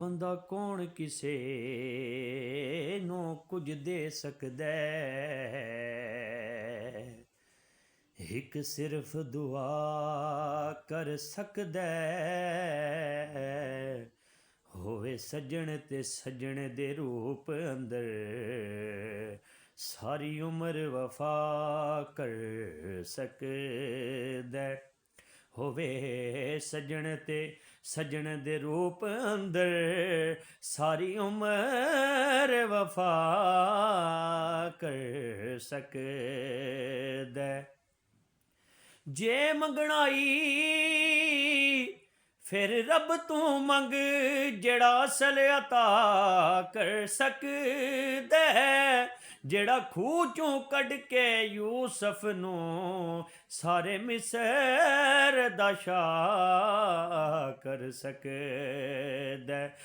ਬੰਦਾ ਕੌਣ ਕਿਸੇ ਨੂੰ ਕੁਝ ਦੇ ਸਕਦਾ ਹੈ, ਇੱਕ ਸਿਰਫ ਦੁਆ ਕਰ ਸਕਦਾ ਹੈ। ਹੋਵੇ ਸੱਜਣ ਤੇ ਸੱਜਣ ਦੇ ਰੂਪ ਅੰਦਰ, ਸਾਰੀ ਉਮਰ ਵਫਾ ਕਰ ਸਕਦਾ ਹੈ। ਹੋਵੇ ਸੱਜਣ ਤੇ ਸੱਜਣ ਦੇ ਰੂਪ ਅੰਦਰ, ਸਾਰੀ ਉਮਰ ਵਫਾ ਕਰ ਸਕਦਾ ਹੈ। ਜੇ ਮੰਗਣਾਈ ਫਿਰ ਰੱਬ ਤੂੰ ਮੰਗ, ਜਿਹੜਾ ਅਸਲ ਅਤਾ ਕਰ ਸਕਦਾ ਹੈ। ਜਿਹੜਾ ਖੂਹ ਚੋਂ ਕੱਢ ਕੇ ਯੂਸਫ ਨੂੰ ਸਾਰੇ ਮਿਸਰ ਦਾ ਸ਼ਾਹ ਕਰ ਸਕਦਾ ਹੈ।